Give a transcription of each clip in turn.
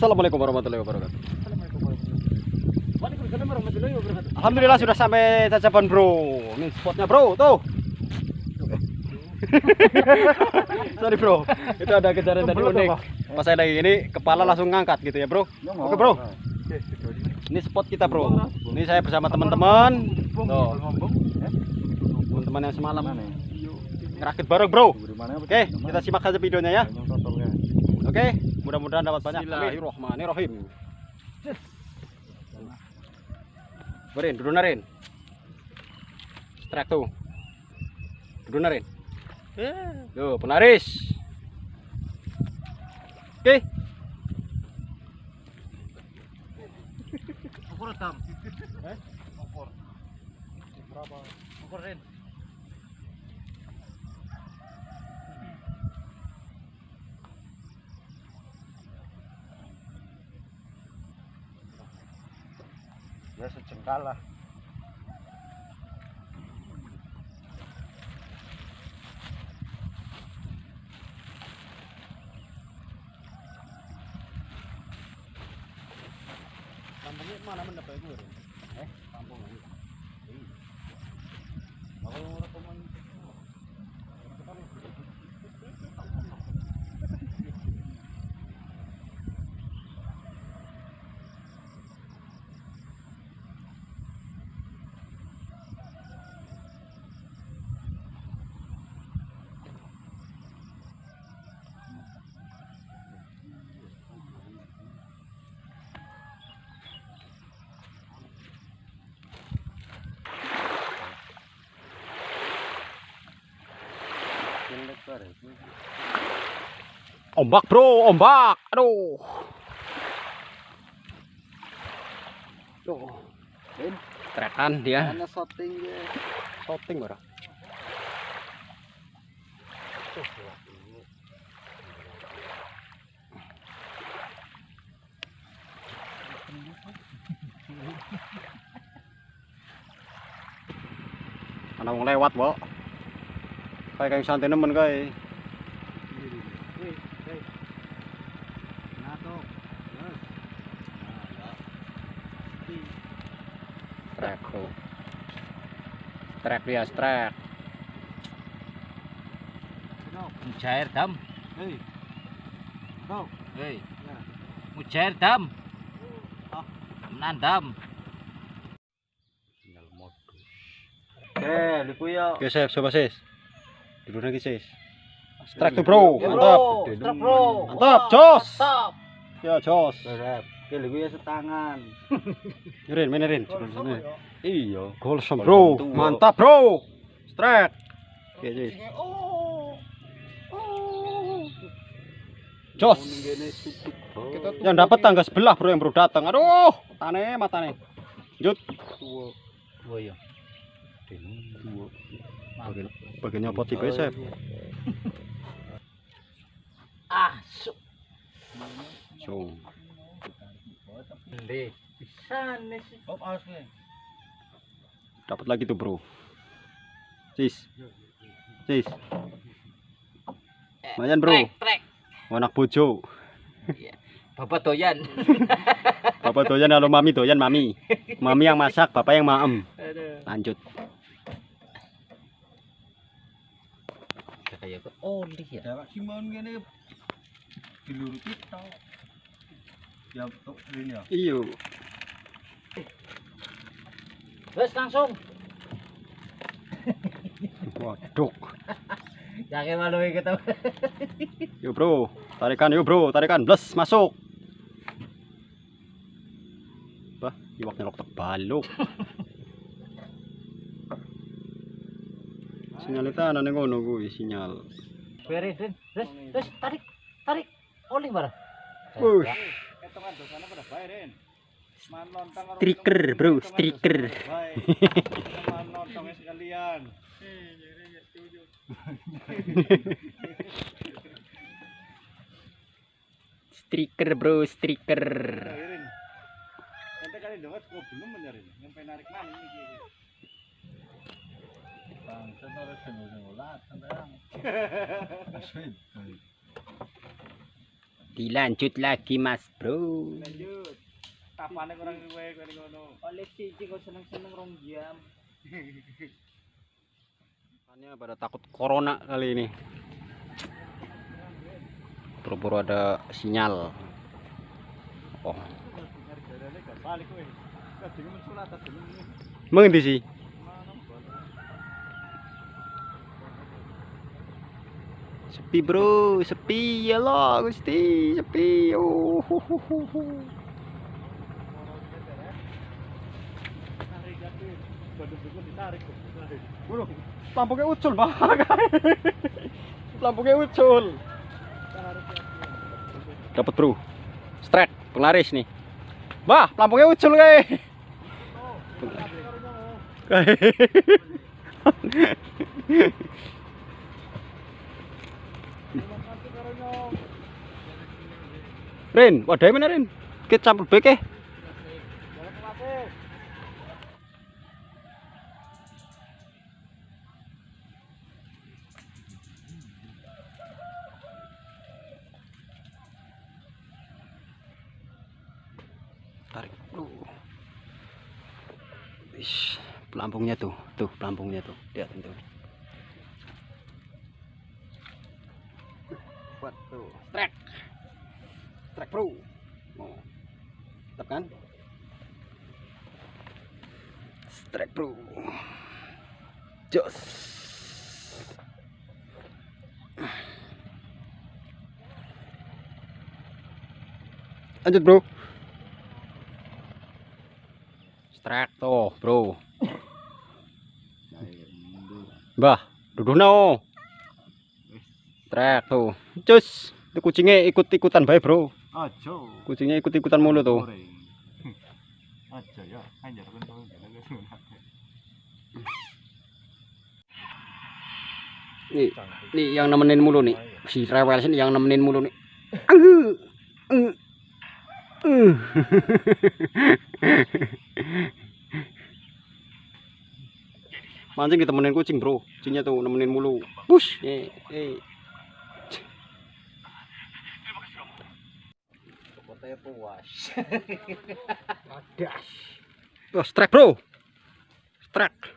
Assalamualaikum warahmatullahi wabarakatuh. Waalaikumsalam warahmatullahi wabarakatuh. Alhamdulillah sudah sampai Cacaban bro. Ini spotnya bro, tuh. Sorry bro, itu ada kejadian tadi unik. Pas saya lagi ini kepala langsung ngangkat gitu ya bro. Oke bro. Ini spot kita bro. Ini saya bersama teman-teman. Tuh. Teman-teman yang semalam ngerakit bareng bro. Oke, kita simak saja videonya ya. Oke, mudah-mudahan dapat banyak. Bismillahirrahmanirrahim. Berin, duduk narin. Strike tuh. Duduk narin. Tuh, penaris. Oke. Ukur tam. Ukur. Berapa? Ukurin. Ya sejengkal lah. Kampungnya mana mendapat gue? Kampung ini. Kalau rekomen Ombak bro, ombak. Aduh. Tuh. Trekan dia. mana shooting ya. Shooting bro. Ana wong lewat, Mbok. Kayak yang santai nemen kae. Strike bro. Strike dia, strike. Mujair dam. Hei. Tuh. Hei. Mujair dam. Menandam. Tinggal modus. Liku ya. Oke, Chef, coba sis. Dulu lagi sis. Strike tuh bro, mantap. Strike bro. Mantap, jos. Mantap. Ya, jos. Liku ya setangan. Mirin, mirin. Iya. Golsom bro, mantap bro. Strike. Oke, sis. Jos. Yang dapat tangga sebelah bro, yang baru datang. Aduh, matane. Lanjut. Dua ya. Bagian nyopot tipe Chef. Su. Cung. Di sana sih. Dapat lagi tuh bro. Sis. Lumayan bro. Trek. Anak bojo. Bapak doyan. Bapak doyan kalau mami doyan mami. Mami yang masak, bapak yang maem. Lanjut. Kayak oli ya. Dawak simon ngene diluruti tok. Ya tok ini ya. Iyo. Terus langsung. Waduh. Jangan malu kita. Yo bro, tarikan bless masuk. Wah, iwak nyelok terbaluk. Sinyal itu ana ning ngono kuwi sinyal. Beres, terus tarik. Oli barang. Wush. Ketongan dosane pada bae, Ren. Manontong karo Striker bro, striker. Manontong sekalian. Striker bro, striker. Ren. Ente kali ndonga kok belum menarik. Nyampe narik mana iki. Bang, senore sing ngolah, senang. Dilanjut lagi Mas Bro. Lanjut. Tapane kurang luwe kene ngono. Oleh siji kok seneng-seneng rong jam. Makanya pada takut corona kali ini. Buru-buru ada sinyal. Oh. Balik kowe. Kadang muncul atas dulu ini. Mengendi sih? Sepi bro, sepi ya lo Gusti, sepi. Oh. Waduh, lampunya ucul Pak. Lampunya ucul. Dapat bro. Strike, penglaris nih. Wah, lampunya ucul kayak. Rin, wadah mana Rin? Kita campur beke. Tarik bro. Ish, pelampungnya tuh pelampungnya tuh, lihat tuh. Buat tuh, strike bro. Oh, mantap kan? Strike bro, jos. Lanjut bro. Strike tuh bro. Bah, duduk no. Strike tuh, cus. Itu kucingnya ikut-ikutan baik bro. Ajo. Kucingnya ikut-ikutan mulu tuh. Aja ya, hanya kan tahu Nih yang nemenin mulu nih. Si rewel sini yang nemenin mulu nih. Mancing ditemenin kucing bro. Kucingnya tuh nemenin mulu. Push. Pokoknya puas. Oh, strike bro. Strike.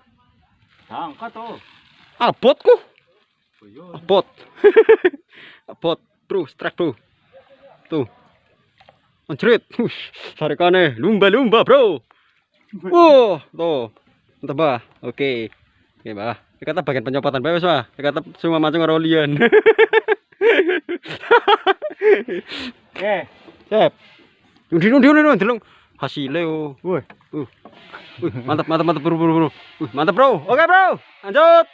angkat tuh. Abotku. Abot. Abot bro, strike bro. Tuh. Anjrit. Sarikane lumba-lumba bro. Wow, tuh. Mantap bah. Oke. Oke bah. Kata bagian pencopotan bae wis bah. Kata semua mancing karo lian. Sep. Undi delong hasilnya oh. Woi. Mantap bro. Mantap bro. Oke bro. Lanjut.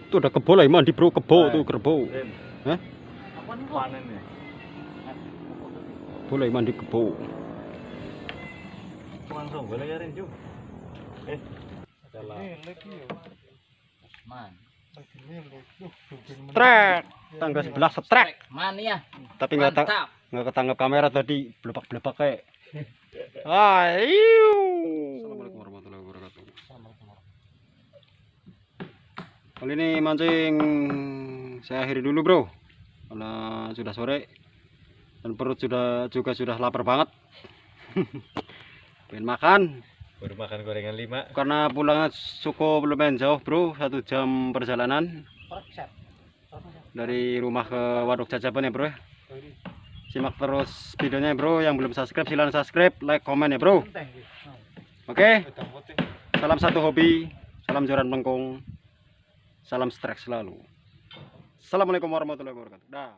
Tuh ada kebo lagi mandi bro, kebo tuh kebo. Hah? Panen ya. Boleh mandi kebo. Langsung boleh ya Rinju. Adalah. Man. Trek. Tangga sebelah setrek. Man ya. Tapi Mantap. nggak ketangkap kamera tadi belepak kayak. Ayo. Assalamualaikum warahmatullahi wabarakatuh. Kali ini mancing saya akhiri dulu bro. Karena sudah sore dan perut sudah lapar banget. Pengen makan. Baru makan gorengan 5. Karena pulangnya cukup lumayan jauh bro, 1 jam perjalanan dari rumah ke Waduk Cacaban ya bro. Simak terus videonya bro. Yang belum subscribe silahkan subscribe, like, komen ya bro. Oke. Salam satu hobi, salam joran melengkung, salam strike selalu. Assalamualaikum warahmatullahi wabarakatuh. Dah.